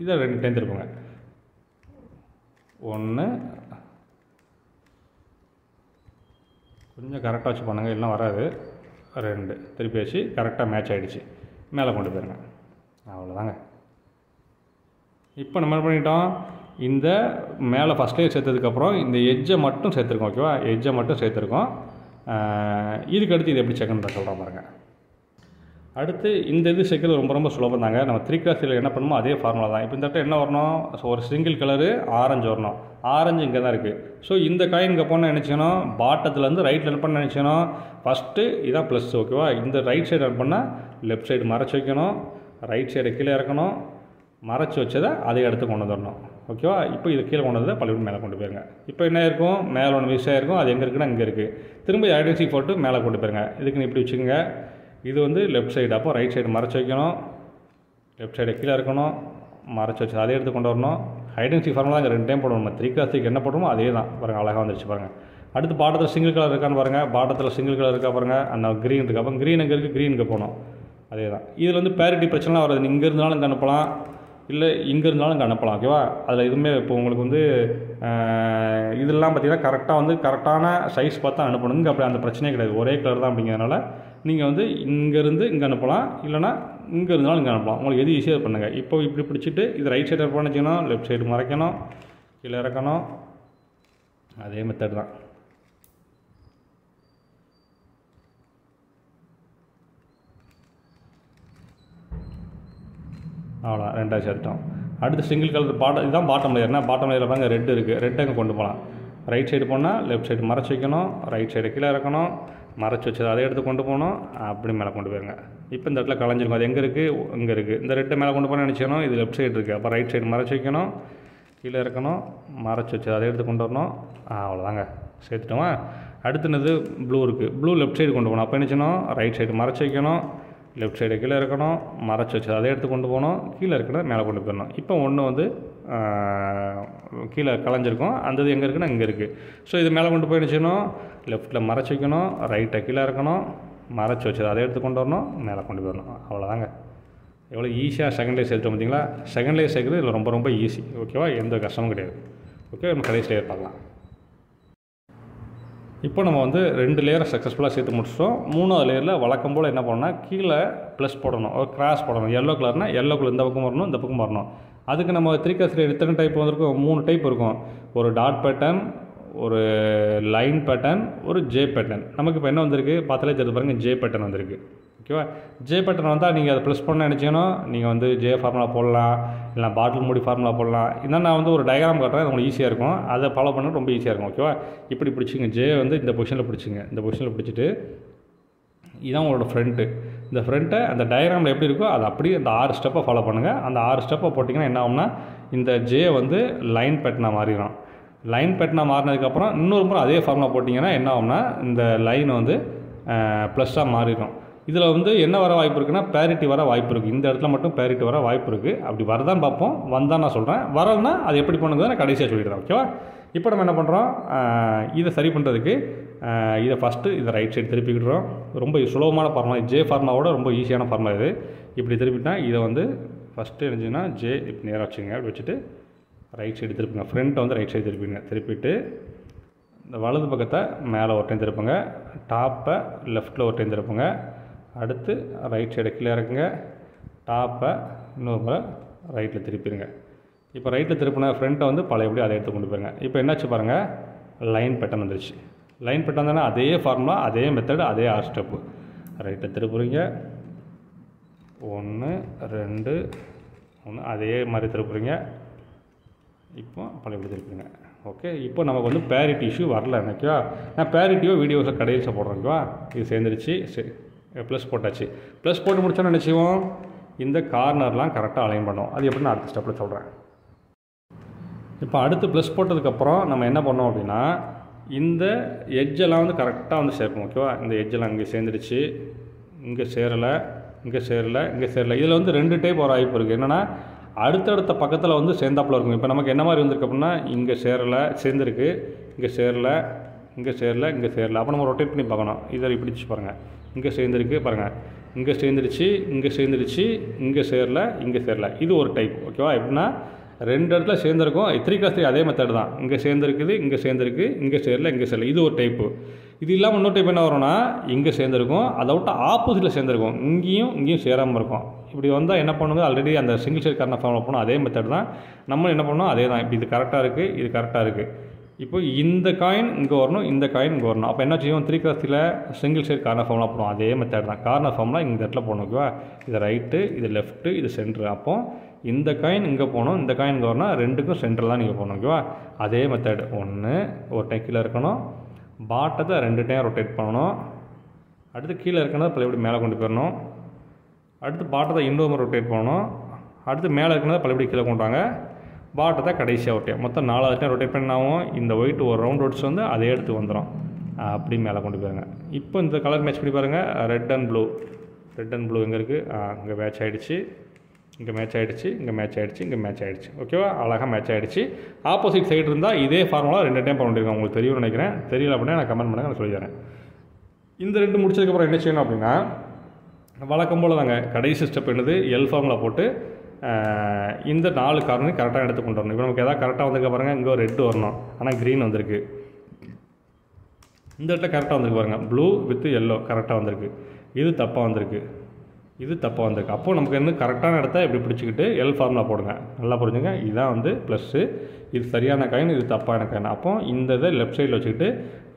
Speaker 1: இதை 2 டைம் திருப்புங்க. 1 கொஞ்சம் கரெக்டாக வச்சு பண்ணுங்கள், இல்லைனா வராது. 2 திருப்பியாச்சு. கரெக்டாக மேட்ச் ஆகிடுச்சு. மேலே கொண்டு போயிருங்க. அவ்வளோதாங்க. இப்போ நம்ம என்ன பண்ணிட்டோம், இந்த மேலே ஃபஸ்ட் லேயர் சேர்த்ததுக்கப்புறம் இந்த எட்ஜை மட்டும் சேர்த்துருக்கோம். ஓகேவா, எட்ஜை மட்டும் சேர்த்துருக்கோம். இதுக்கு அடுத்து இது எப்படி செக் பண்ணுற சொல்கிறோம் பாருங்கள். அடுத்து இந்த இது சேர்க்கறது ரொம்ப ரொம்ப சுலபம் தாங்க. நம்ம 3x3 என்ன பண்ணுமோ அதே ஃபார்முலா தான். இப்போ இந்த இடத்துல என்ன வரணும், ஸோ ஒரு சிங்கிள் கலரு ஆரஞ்சு வரணும். ஆரஞ்சு இங்கே தான் இருக்குது. ஸோ இந்த காயின் இங்கே போனால் நினச்சிக்கணும், பாட்டத்துலேருந்து ரைட்டில் என்ன பண்ண நினச்சிக்கணும், ஃபஸ்ட்டு இதான் ப்ளஸ். ஓகேவா, இந்த ரைட் சைடு என்ன பண்ணால் லெஃப்ட் சைடு மறைச்சி வைக்கணும், ரைட் சைடை கீழே இறக்கணும், மறைச்சி வச்சதை அதை எடுத்து கொண்டு வந்துடணும். ஓகேவா, இப்போ இது கீழே கொண்டு வந்து பழைய மேலே கொண்டு போயிருங்க. இப்போ என்ன இருக்கும், மேலே ஒன்று மிஸ் ஆகிருக்கும், அது எங்கே இருக்குன்னா இங்கே இருக்குது. திரும்ப ஐடென்டிட்டி போட்டு மேலே கொண்டு போயிருங்க. இதுக்குன்னு இப்படி வச்சுக்கோங்க. இது வந்து லெஃப்ட் சைடு, அப்போ ரைட் சைடு மறைச்சி வைக்கணும், லெஃப்ட் சைடு கீழே இருக்கணும், மறைச்சி வச்சு அதே எடுத்து கொண்டு வரணும். ஐடென்டிட்டி ஃபார்முலா இங்கே 2 டைம் போடணும். நம்ம 3x3 என்ன போடுறோமோ அதே தான். பாருங்கள், அழகாக வந்துருச்சு பாருங்கள். அடுத்து பாட்டத்தில் சிங்கிள் கலர் இருக்கான்னு பாருங்கள். பாட்டத்தில் சிங்கிள் கலர் இருக்கா பாருங்கள். அந்த க்ரீன் இருக்குது. அப்போ க்ரீன் எங்கே இருக்குது, க்ரீனுக்கு போகணும். அதே தான். இதில் வந்து பேரிட்டி பிரச்சனைலாம் வராது. இங்கே இருந்தாலும் இங்கே அனுப்பலாம், இல்லை இங்கே இருந்தாலும் இங்கே அனுப்பலாம். ஓகேவா, அதில் எதுவுமே இப்போ உங்களுக்கு வந்து இதெல்லாம் பார்த்திங்கன்னா கரெக்டாக வந்து கரெக்டான சைஸ் பார்த்தா அனுப்பணும். இங்கே அப்படி அந்த பிரச்சனையே கிடையாது. ஒரே கலர் தான் அப்படிங்கிறதுனால நீங்கள் வந்து இங்கேருந்து இங்கே அனுப்பலாம், இல்லைனா இங்கே இருந்தாலும் இங்கே அனுப்பலாம். உங்களுக்கு எது ஈஸியாக பண்ணுங்கள். இப்போ இப்படி பிடிச்சிட்டு இது ரைட் சைடு பண்ணிச்சிக்கணும், லெஃப்ட் சைடு மறைக்கணும், கீழே இறக்கணும். அதே மெத்தட் தான். அவ்வளோ 2 சேர்த்துட்டோம். அடுத்து சிங்கிள் கலர் இதுதான் பாட்டம் லேயர்னா, பாட்டம் லேயரில் பாருங்கள் ரெட் இருக்குது. ரெட் அங்கே கொண்டு போகலாம். ரைட் சைடு போனால் லெஃப்ட் சைடு மறைச்சி வைக்கணும், ரைட் சைடு கீழே இறக்கணும், மறைச்சி வச்சது அதை எடுத்து கொண்டு போகணும், அப்படி மேலே கொண்டு போயிருங்க. இப்போ இந்த இடத்துல கலைஞ்சிருக்கும். அது எங்கே இருக்குது? இங்கே இருக்குது. இந்த ரெட்டை மேலே கொண்டு போனால் நினச்சிக்கணும், இது லெஃப்ட் சைடு இருக்குது. அப்போ ரைட் சைடு மறைச்சி வைக்கணும், கீழே இருக்கணும், மறைச்சி வச்சது அதை எடுத்து கொண்டு வரணும். அவ்வளோதாங்க, சேர்த்துட்டோமா. அடுத்துனது ப்ளூ இருக்குது. ப்ளூ லெஃப்ட் சைடு கொண்டு போகணும். அப்போ என்ன செய்யணும்? ரைட் சைடு மறைச்சி வைக்கணும், லெஃப்ட் சைடு கீழே இருக்கணும், மறைச்சி வச்சது அதை எடுத்து கொண்டு போகணும், கீழே இருக்கிறத மேலே கொண்டு போயிடணும். இப்போ ஒன்று வந்து கீழே கலைஞ்சிருக்கும், அந்த இது எங்கே இருக்குன்னா இங்கே இருக்குது. ஸோ இது மேலே கொண்டு போய் என்ன செய்யணும்? லெஃப்ட்டில் மறைச்சி வைக்கணும், ரைட்டை கீழே இருக்கணும், மறைச்சி வச்சது அதை எடுத்து கொண்டு வரணும், மேலே கொண்டு போயிடணும். அவ்வளோதாங்க. எவ்வளோ ஈஸியாக செகண்ட் லேயர் சேர்த்துட்டோம் பார்த்தீங்களா? செகண்ட் லேயர் சேர்க்குறது இதில் ரொம்ப ரொம்ப ஈஸி. ஓகேவா? எந்த கஷ்டமும் கிடையாது. ஓகே, நம்ம கடைசி லேயர் பார்க்கலாம். இப்போ நம்ம வந்து 2 லேயரை சக்ஸஸ்ஃபுல்லாக சேர்த்து முடிச்சிட்டோம். 3வது லேயரில் வழக்கம் போல் என்ன பண்ணணும்னா கீழே ப்ளஸ் போடணும், ஒரு கிராஸ் போடணும். எல்லோ கலர்னால் எல்லோ கலர் இந்த பக்கம் வரணும், இந்த பக்கம் வரணும். அதுக்கு நம்ம 3x3 எத்தனை டைப் வந்திருக்கும்? 3 டைப் இருக்கும். ஒரு டாட் பேட்டர்ன், ஒரு லைன் பேட்டர்ன், ஒரு ஜே பேட்டர்ன். நமக்கு இப்போ என்ன வந்திருக்கு பார்த்தாலே தெரிஞ்சு பாருங்கள், ஜே பேட்டர்ன் வந்திருக்கு. ஓகேவா? ஜே பேட்டர்ன் வந்தால் நீங்கள் அதை ப்ளஸ் பண்ண நினச்சிக்கணும். நீங்கள் வந்து ஜே ஃபார்முலா போடலாம், இல்லை பாட்டில் மூடி ஃபார்முலா போடலாம். இன்னும் நான் வந்து ஒரு டயக்ராம் காட்டுறேன், உங்களுக்கு ஈஸியாக இருக்கும். அதை ஃபாலோ பண்ண ரொம்ப ஈஸியாக இருக்கும். ஓகேவா? இப்படி பிடிச்சிங்க, ஜே வந்து இந்த பொசிஷனில் பிடிச்சிங்க. இந்த பொசிஷனில் பிடிச்சிட்டு இதுதான் உங்களோட ஃப்ரண்ட்டு. இந்த ஃப்ரண்ட்டை அந்த டயக்ராமில் எப்படி இருக்கோ அதை அப்படியே அந்த 6 ஸ்டெப்பை ஃபாலோ பண்ணுங்கள். அந்த 6 ஸ்டெப்பை போட்டிங்கன்னா என்ன ஆகும்னா இந்த ஜே வந்து லைன் பேட்டர்னாக மாறிடும். லைன் பேட்டர்னாக மாறினதுக்கப்புறம் இன்னொரு முறை அதே ஃபார்முலா போட்டிங்கன்னா என்ன ஆகும்னா இந்த லைன் வந்து ப்ளஸ்ஸாக மாறிடும். இதில் வந்து என்ன வர வாய்ப்பு இருக்குன்னா பேரிட்டி வர வாய்ப்பு இருக்குது. இந்த இடத்துல மட்டும் பேரிட்டி வர வாய்ப்பு இருக்குது. அப்படி வரதான் பார்ப்போம், வந்தால் நான் சொல்கிறேன். வரலன்னா அது எப்படி பண்ணுறது நான் கடைசியாக சொல்லிடுறேன். ஓகேவா? இப்போ நம்ம என்ன பண்ணுறோம், இதை சரி பண்ணுறதுக்கு இதை ஃபஸ்ட்டு இதை ரைட் சைடு திருப்பிக்கிட்டுறோம். ரொம்ப சுலபமான ஃபார்முலா, ஜே ஃபார்முலாவோட ரொம்ப ஈஸியான ஃபார்முலா இது. இப்படி திருப்பிட்டா இதை வந்து ஃபஸ்ட்டு இருந்துச்சுன்னா ஜே இப்படி நேராக வச்சுங்க. அப்படி வச்சுட்டு ரைட் சைடு திருப்புங்க. ஃப்ரண்ட்டை வந்து ரைட் சைடு திருப்பிங்க. திருப்பிட்டு இந்த வலது பக்கத்தை மேலே ஒரு டைம் திருப்புங்க, டாப்பை லெஃப்ட்டில் ஒரு டைம் திருப்புங்க. அடுத்து ரைட் சைடை கீழே இறக்குங்க, டாப்பை இன்னொரு முறை ரைட்டில் திருப்பிடுங்க. இப்போ ரைட்டில் திருப்பின ஃப்ரண்ட்டை வந்து பழையபடி அதை எடுத்து கொண்டு போயிருங்க. இப்போ என்னாச்சு பாருங்கள், லைன் பேட்டர்ன் வந்துருச்சு. லைன் பேட்டர்ன் தானே, அதே ஃபார்முலா, அதே மெத்தடு, அதே 6 ஸ்டெப்பு. ரைட்டில் திருப்புறீங்க, 1 2 1, அதே மாதிரி திருப்புறீங்க. இப்போ பழையபடி திருப்புங்க. ஓகே, இப்போ நமக்கு வந்து பேரிட்டி இஷ்யூ வரல. ஓகேவா? நான் பேரிட்டியோ வீடியோஸை கடைசியில் போடுறேன். ஓகேவா? இது சேர்ந்துருச்சு. சரி, ப்ளஸ் போட்டாச்சு. ப்ளஸ் போட்டு முடிச்சோன்னு நினச்சிவோம் இந்த கார்னர்லாம் கரெக்டாக அலைன் பண்ணோம். அது எப்படி நான் அடுத்த ஸ்டெப்பில் சொல்கிறேன். இப்போ அடுத்து ப்ளஸ் போட்டதுக்கப்புறம் நம்ம என்ன பண்ணோம் அப்படின்னா இந்த எட்ஜெல்லாம் வந்து கரெக்டாக வந்து சேர்க்கணும். ஓகேவா? இந்த எட்ஜெல்லாம் இங்கே சேர்ந்துடுச்சு, இங்கே சேரலை, இங்கே சேரலை, இங்கே சேரலை. இதில் வந்து 2 டைப் ஒரு வாய்ப்பு இருக்குது. என்னென்னா அடுத்தடுத்த பக்கத்தில் வந்து சேர்ந்தாப்பில் இருக்கும். இப்போ நமக்கு என்ன மாதிரி வந்திருக்கு அப்படின்னா இங்கே சேரலை, சேர்ந்துருக்கு, இங்கே சேரலை, இங்கே சேரலை, இங்கே சேரலை. அப்போ நம்ம ரொட்டேட் பண்ணி பார்க்கணும். இதை இப்படிச்சு பாருங்கள், இங்கே சேர்ந்துருக்கு பாருங்கள், இங்கே சேர்ந்துருச்சு, இங்கே சேர்ந்துருச்சு, இங்கே சேரல, இங்கே சேரல. இது ஒரு டைப். ஓகேவா? எப்படின்னா 2 இடத்துல சேர்ந்துருக்கும். 3x3 அதே மெத்தட் தான். இங்கே சேர்ந்துருக்குது, இங்கே சேர்ந்துருக்கு, இங்கே சேரல, இங்கே சேரல. இது ஒரு டைப்பு. இது இல்லாமல் இன்னொரு டைப் என்ன வரும்னா இங்கே சேர்ந்துருக்கும், அதை விட்டு ஆப்போசிட்டில் சேர்ந்துருக்கும், இங்கேயும் சேராமல் இருக்கும். இப்படி வந்தால் என்ன பண்ணுங்க, ஆல்ரெடி அந்த சிங்கிள் ஷேட் கார்னர் ஃபார்முலா போனோம், அதே மெத்தட் தான். நம்ம என்ன பண்ணோம், அதே தான். இப்போ இது கரெக்டாக இருக்குது, இது கரெக்டாக இருக்குது. இப்போ இந்த காயின் இங்கே வரணும், இந்த காயின் இங்கே வரணும். அப்போ என்ன செய்வோம், 3x3 single shade corner formula போடுவோம், அதே மெத்தட் தான். கார்னர் ஃபார்முலா இந்த இடத்துல போகணும். ஓகேவா? இது ரைட்டு, இது லெஃப்ட்டு, இது சென்ட்ரு. அப்போ இந்த காயின் இங்கே போகணும், இந்த காயின் இங்கே வரணும், 2க்கும் சென்டரில் தான் நீங்கள் போகணும். ஓகேவா? அதே மெத்தட். 1 ஒரு டைம் கீழே இருக்கணும், பாட்டத்தை 2 டைம் ரொட்டேட் பண்ணணும். அடுத்து கீழே இருக்கணும், பழையபடி மேலே கொண்டு போயிடணும். அடுத்து பாட்டத்தை இன்னொரு முறை ரொட்டேட் பண்ணணும். அடுத்து மேலே இருக்கிறத பழையபடி கீழே கொண்டு வாங்க. பாட்டத்தை கடைசியாக ஒட்டியா மொத்தம் 4 டைம் ரொட்டேட் பண்ணாவும் இந்த ஒயிட் ஒரு ரவுண்ட் ஓட்ஸ் வந்து அதே எடுத்து வந்துடும். அப்படி மேலே கொண்டு போயிருங்க. இப்போ இந்த கலர் மேட்ச் பண்ணி பாருங்கள். ரெட் அண்ட் ப்ளூ எங்கே இருக்குது, இங்கே மேட்ச் ஆகிடுச்சு, இங்கே மேட்ச் ஆகிடுச்சு, இங்கே மேட்ச் ஆகிடுச்சு, இங்கே மேட்ச் ஆகிடுச்சு. ஓகேவா? அழகாக மேட்ச் ஆகிடுச்சு. ஆப்போசிட் சைடு இருந்தால் இதே ஃபார்முலா 2 டைம் பண்ணிருக்கேன். உங்களுக்கு தெரியும்னு நினைக்கிறேன். தெரியல அப்படின்னா நான் கமெண்ட் பண்ணுங்கள், நான் சொல்லித்தரேன். இந்த 2 முடிச்சதுக்கப்புறம் என்ன செய்யணும் அப்படின்னா வழக்கம் போல் தாங்க கடைசி ஸ்டெப் என்னது, எல் ஃபார்முலா போட்டு இந்த 4 கார்னரையும் கரெக்டாக எடுத்து கொண்டு வரணும். இப்போ நமக்கு எதாவது கரெக்டாக வந்திருக்க பாருங்கள், இங்கே ஒரு ரெட் வரணும், ஆனால் க்ரீன் வந்திருக்கு. இந்த இடத்துல கரெக்டாக வந்திருக்கு பாருங்கள், ப்ளூ வித் எல்லோ கரெக்டாக வந்திருக்கு. இது தப்பாக வந்திருக்கு, இது தப்பாக வந்திருக்கு. அப்போது நமக்கு என்ன கரெக்டான இடத்த இப்படி பிடிச்சிக்கிட்டு எல் ஃபார்முலா போடுங்க. நல்லா புரிஞ்சுங்க. இதுதான் வந்து ப்ளஸ்ஸு, இது சரியான காயின், இது தப்பான காயின். அப்போ இந்த இதை லெஃப்ட் சைடில் வச்சுக்கிட்டு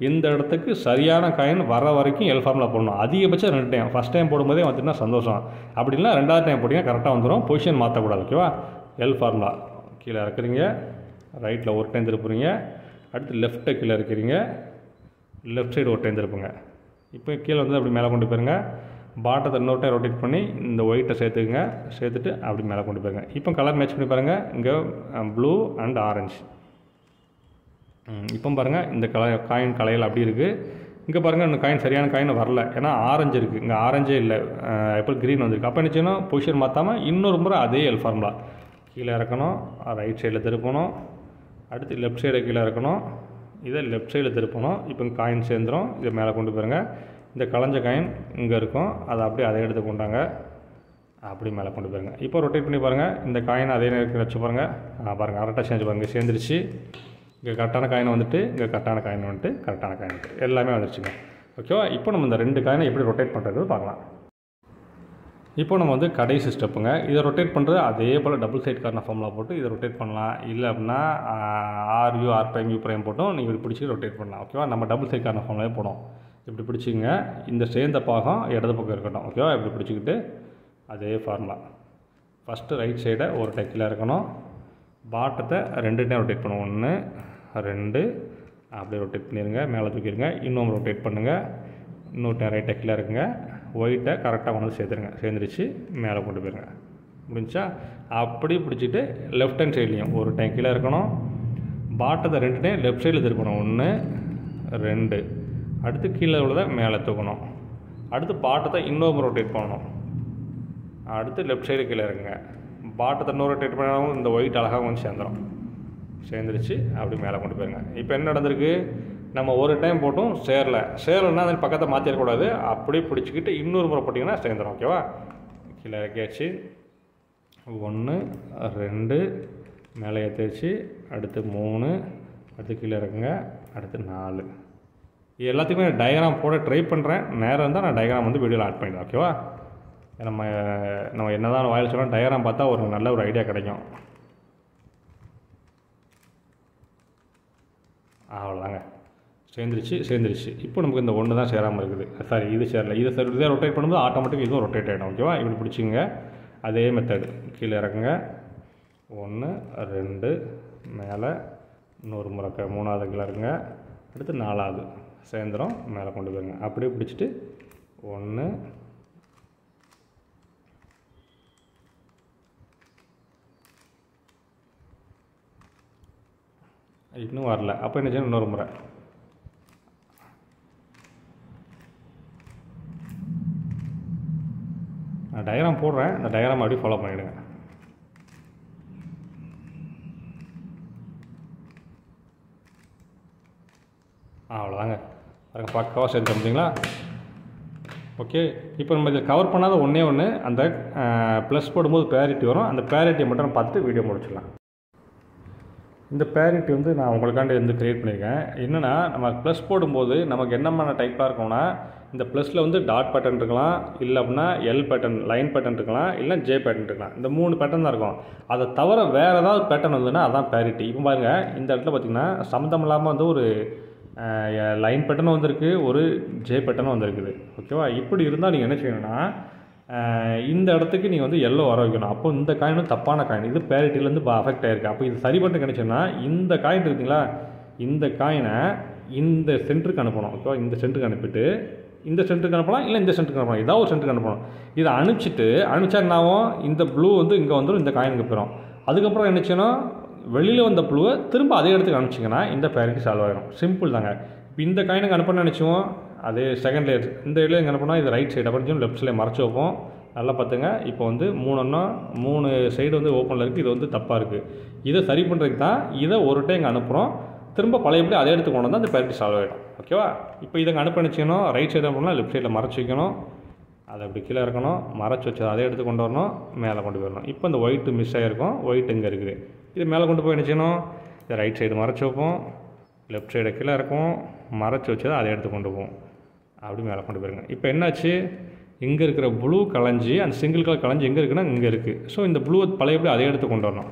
Speaker 1: இந்த இடத்துக்கு சரியான காயின் வர வரைக்கும் எல் ஃபார்முலா போடணும். அதிகபட்சம் 2 டைம். ஃபஸ்ட் டைம் போடும்போதே வந்துட்டுனா சந்தோஷம். அப்படி இல்லை 2வது டைம் போட்டிங்கன்னா கரெக்டாக வந்துடும். பொசிஷன் மாற்றக்கூடாது. ஓகேவா? எல் ஃபார்முலா கீழே இறக்குறீங்க, ரைட்டில் ஒரு டைம் திருப்புறீங்க. அடுத்து லெஃப்ட்டை கீழே இருக்கிறீங்க, லெஃப்ட் சைடு ஒரு டைம் திருப்புங்க. இப்போ கீழே வந்து அப்படி மேலே கொண்டு போயிருங்க. பாட்டத்தை இன்னொரு டைம் ரொட்டேட் பண்ணி இந்த ஒயிட்டை சேர்த்துக்குங்க. சேர்த்துட்டு அப்படி மேலே கொண்டு போயிருங்க. இப்போ கலர் மேட்ச் பண்ணி பாருங்கள். இங்கே ப்ளூ அண்ட் ஆரஞ்சு. இப்போ பாருங்கள் இந்த காயின் கலையில் அப்படி இருக்குது. இங்கே பாருங்கள் இந்த காயின் சரியான காயின் வரல, ஏன்னா ஆரஞ்சு இருக்குது, இங்கே ஆரஞ்சே இல்லை, எப்போ க்ரீன் வந்துருக்கு. அப்போ என்ன செய்யணும், பொசிஷன் மாற்றாமல் இன்னொரு முறை அதே எல் ஃபார்முலா கீழே இறக்கணும், ரைட் சைடில் திருப்பணும், அடுத்து லெஃப்ட் சைடை கீழே இறக்கணும், இதை லெஃப்ட் சைடில் திருப்பணும். இப்போ காயின் சேர்ந்துடும். இதை மேலே கொண்டு போயிருங்க. இந்த கலைஞ்ச காயின் இங்கே இருக்கும், அதை அப்படியே அதை எடுத்து கொண்டாங்க, அப்படி மேலே கொண்டு போயிருங்க. இப்போ ரொட்டேட் பண்ணி பாருங்கள். இந்த காயின் அதே நேரத்தில் வச்சு பாருங்கள். பாருங்கள் கரெக்டாக சேர்ந்து பாருங்கள், சேர்ந்துருச்சு. இங்கே கரெக்டான காயின் வந்துட்டு, இங்கே கரெக்டான காயின் வந்துட்டு, கரெக்டான காயின் வந்துட்டு எல்லாமே வந்துருச்சுங்க. ஓகேவா? இப்போ நம்ம இந்த 2 காயினை எப்படி ரொட்டேட் பண்ணுறது பார்க்கலாம். இப்போ நம்ம வந்து கடைசி ஸ்டெப்புங்க. இதை ரொட்டேட் பண்ணுறது அதே போல் டபுள் சைட் கார்னர் ஃபார்முலா போட்டு இதை ரொட்டேட் பண்ணலாம். இல்லை அப்படின்னா ஆர்யூ ஆர் ப்ரைம் யூ ப்ரைம் போட்டும் நீங்கள் இப்படி பிடிச்சி ரொட்டேட் பண்ணலாம். ஓகேவா? நம்ம டபுள் சைட் கார்னர் ஃபார்முலாவே போடும். இப்படி பிடிச்சிங்க. இந்த சேர்ந்த பாகம் இடது பக்கம் இருக்கட்டும். ஓகேவா? இப்படி பிடிச்சிக்கிட்டு அதே ஃபார்முலா ஃபஸ்ட்டு ரைட் சைடை ஒரு டெக்கில் இருக்கணும். பாட்டத்தை 2 டைம் ரொட்டேட் பண்ணுவோம். 1 2 அப்படியே ரொட்டேட் பண்ணிடுங்க. மேலே தூக்கிடுங்க. இன்னொன்று ரொட்டேட் பண்ணுங்கள். இன்னொரு டைம் ரைட் டெக்கில் இருக்குங்க. ஒயிட்டை கரெக்டாக கொண்டு வந்து சேர்த்துருங்க. சேர்ந்துருச்சு. மேலே கொண்டு போயிருங்க. முடிஞ்சா அப்படி பிடிச்சிட்டு லெஃப்ட் ஹேண்ட் சைட்லேயும் ஒரு டைம் கீழே இருக்கணும். பாட்டத்தை 2 டைம் லெஃப்ட் சைடில் திருப்பணும். 1 2 அடுத்து கீழே உள்ளதை மேலே தூக்கணும். அடுத்து பாட்டத்தை இன்னொரு ரொட்டேட் பண்ணணும். அடுத்து லெஃப்ட் சைடு கீழே இருக்குங்க. பாட்டத்தை இன்னொரு ரொட்டேட் பண்ணாலும் இந்த ஒயிட் அழகாக வந்து சேர்ந்துடும். சேர்ந்துருச்சு. அப்படி மேலே கொண்டு போயிருங்க. இப்போ என்ன நடந்திருக்கு, நம்ம ஒரு டைம் போட்டும் சேரலைன்னா அதில் பக்கத்தை மாற்றிடக்கூடாது. அப்படியே பிடிச்சிக்கிட்டு இன்னொரு முறை போட்டிங்கன்னா சேர்ந்துடும். ஓகேவா? கீழே இறக்கியாச்சு. 1 2 மேலே ஏற்றிடுச்சு. அடுத்து 3 அடுத்து கீழே இருக்குங்க. அடுத்து 4. இது எல்லாத்துக்குமே டயக்ராம் போட ட்ரை பண்ணுறேன். நேரம் இருந்தால் நான் டயக்ராம் வந்து வீடியோவில் ஆட் பண்ணிடுறேன். ஓகேவா? நம்ம என்ன தான் வாயில் சொன்னால் டயக்ராம் பார்த்தா ஒரு நல்ல ஒரு ஐடியா கிடைக்கும். அவ்வளோதாங்க. சேர்ந்துருச்சு. இப்போ நமக்கு இந்த 1 தான் சேராமல் இருக்குது. சாரி, இது சேரல. இதை ரொட்டேட் பண்ணும்போது ஆட்டோமேட்டிக் இதுவும் ரொட்டேட் ஆகிடும். ஓகேவா? இப்படி பிடிச்சிங்க. அதே மெத்தடு கீழே இறக்குங்க. 1 2 மேலே இன்னொரு முறை 3வது கீழே இருக்குங்க. அடுத்து 4வது சேர்ந்துடும். மேலே கொண்டு போயிருங்க. அப்படியே பிடிச்சிட்டு 1 இன்னும் வரல. அப்போ என்ன செய்யணும், இன்னொரு முறை நான் டயக்ராம் போடுறேன். அந்த டயக்ராம் அப்படியே ஃபாலோ பண்ணிவிடுங்க. அவ்வளோதாங்க. பக்காவாக சேர்த்து பார்த்தீங்களா? ஓகே. இப்போ நம்ம இதை கவர் பண்ணாத ஒன்று அந்த ப்ளஸ் போடும்போது பேரிட்டி வரும். அந்த பேரிட்டியை மட்டும் பார்த்துட்டு வீடியோ முடிச்சிடலாம். இந்த பேரிட்டி வந்து நான் உங்களுக்காண்டி வந்து க்ரியேட் பண்ணியிருக்கேன். என்னென்னா, நம்ம ப்ளஸ் போடும்போது நமக்கு என்னமான டைப்பாக இருக்கும்னா, இந்த ப்ளஸில் வந்து டாட் பேட்டர்ன் இருக்கலாம், இல்லை அப்படின்னா எல் பேட்டர்ன் லைன் பேட்டர்ன் இருக்கலாம், இல்லை ஜே பேட்டர்ன் இருக்கலாம். இந்த 3 பேட்டர்ன் தான் இருக்கும். அதை தவிர வேறு ஏதாவது பேட்டர்ன் வந்ததுன்னா அதான் பேரிட்டி. இப்போ பாருங்கள், இந்த இடத்துல பார்த்திங்கன்னா சம்மந்தம் இல்லாமல் வந்து ஒரு லைன் பேட்டர்னும் வந்திருக்கு, ஒரு ஜே பேட்டர்னும் வந்திருக்குது. ஓகேவா? இப்படி இருந்தால் நீங்கள் என்ன செய்யணும்னா, இந்த இடத்துக்கு நீங்கள் வந்து எல்லோ வர வைக்கணும். அப்போ இந்த காயின் தப்பான காயின், இது பேரிட்டிலேருந்து அஃபெக்ட் ஆகிருக்கு. அப்போ இது சரி பண்ணி கிடைச்சோன்னா இந்த காயின் இருக்குங்களா, இந்த காயினை இந்த சென்டருக்கு அனுப்பணும். ஓகேவா? இந்த சென்டருக்கு அனுப்பிட்டு இந்த சென்டருக்கு அனுப்பலாம், இல்லை இந்த சென்டருக்கு அனுப்பலாம், ஏதாவது ஒரு சென்டருக்கு அனுப்பணும். இதை அனுப்பிச்சா என்னாகும், இந்த ப்ளூ வந்து இங்கே வந்துடும், இந்த காயினுக்கு போயிடும். அதுக்கப்புறம் என்ன செய்யணும், வெளியில் வந்த ப்ளூவை திரும்ப அதே இடத்துக்கு அனுப்பிச்சிங்கன்னா இந்த பேரிட்டி சால்வ் ஆகிடும். சிம்பிள் தாங்க. இப்போ இந்த காயினுக்கு அனுப்பணும்னு நினச்சோம், அதே செகண்ட் லேயர் இந்த இடையில எங்கே அனுப்பினா இது ரைட் சைடு அப்படின்னு லெஃப்ட் சைடில் மறைச்சி வைப்போம். நல்லா பார்த்துங்க. இப்போ வந்து 3 சைடு வந்து ஓப்பனில் இருக்குது. இது வந்து தப்பாக இருக்குது. இதை சரி பண்ணுறதுக்கு தான் இதை ஒரு டைம் இங்கே அனுப்புகிறோம். திரும்ப பழையபடி அதே இடத்துக்கு கொண்டு வந்தால் அந்த பேரிட்டி சால்வ் ஆகிடும். ஓகேவா? இப்போ இதை அனுப்ப நினச்சிக்கணும், ரைட் சைடு பண்ணால் லெஃப்ட் சைடில் மறைச்சி வைக்கணும். அதை அப்படி கீழே இருக்கணும், மறைச்சி வச்சு அதே எடுத்து கொண்டு வரணும், மேலே கொண்டு போயிடணும். இப்போ இந்த ஒயிட்டு மிஸ் ஆகிருக்கும், ஒயிட் இங்கே இருக்குது. இது மேலே கொண்டு போய் நினச்சிக்கணும், இதை ரைட் சைடு மறைச்சி வைப்போம், லெஃப்ட் சைடு கீழே இருக்கும், மறைச்சி வச்சு அதை எடுத்து கொண்டு போவோம். அப்படி மேலே கொண்டு போயிருங்க. இப்போ என்னாச்சு, இங்கே இருக்கிற ப்ளூ கலைஞ்சி அந்த சிங்கிள் கலர் கலைஞ்சி எங்கே இருக்குன்னா இங்கே இருக்குது. ஸோ இந்த ப்ளூ பழையபடி அதே எடுத்து கொண்டு வரணும்.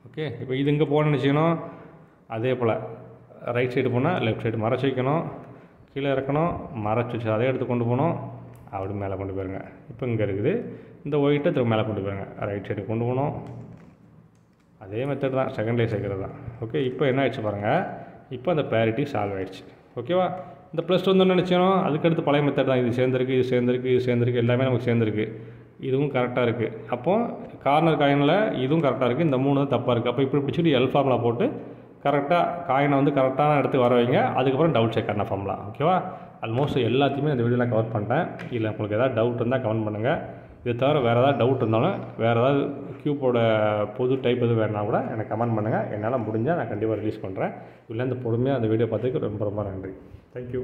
Speaker 1: ஓகே. இப்போ இது இங்கே போகணும்னு நினச்சிக்கணும், அதே போல் ரைட் சைடு போனால் லெஃப்ட் சைடு மறைச்சி வைக்கணும், கீழே இறக்கணும், மறைச்சி வச்சு அதே எடுத்து கொண்டு போகணும். அப்படி மேலே கொண்டு போயிருங்க. இப்போ இங்கே இருக்குது, இந்த ஒயிட்டை திரும்ப மேலே கொண்டு போயிருங்க, ரைட் சைடு கொண்டு போகணும். அதே மெத்தட் தான், செகண்ட் லேயர் சேர்க்குறது தான். ஓகே. இப்போ என்ன ஆயிடுச்சு பாருங்கள், இப்போ அந்த பேரிட்டி சால்வ் ஆகிடுச்சு. ஓகேவா? இந்த ப்ளஸ் வந்தோன்னு நினச்சோம் அதுக்கடுத்து பழைய மெத்தட் தான். இது சேர்ந்துருக்கு எல்லாமே நமக்கு சேர்ந்துருக்கு. இதுவும் கரெக்டாக இருக்குது. அப்போது கார்னர் காயினில் இதுவும் கரெக்டாக இருக்குது, இந்த 3 தான் தப்பாக இருக்குது. அப்போ இப்படி பிடிச்சிட்டு எல் ஃபார்முலா போட்டு கரெக்டாக காயினை வந்து கரெக்டான இடத்துக்கு வர வைங்க. அதுக்கப்புறம் டபுள் செக் பண்ண ஃபார்முலா. ஓகேவா? ஆல்மோஸ்ட் எல்லாத்தையுமே இந்த வீடியோவில் கவர் பண்ணிட்டேன். இல்லை உங்களுக்கு ஏதாவது டவுட் இருந்தால் கமெண்ட் பண்ணுங்கள். இது தவிர வேறு ஏதாவது டவுட் இருந்தாலும் வேறு ஏதாவது க்யூப்போட பொது டைப் எதுவும் வேணுன்னா கூட எனக்கு கமெண்ட் பண்ணுங்கள். என்னால் முடிஞ்சால் நான் கண்டிப்பாக ரிலீஸ் பண்ணுறேன். இல்லை இந்த பொறுமையாக அந்த வீடியோ பார்த்ததுக்கு ரொம்ப ரொம்ப நன்றி. தேங்க்யூ.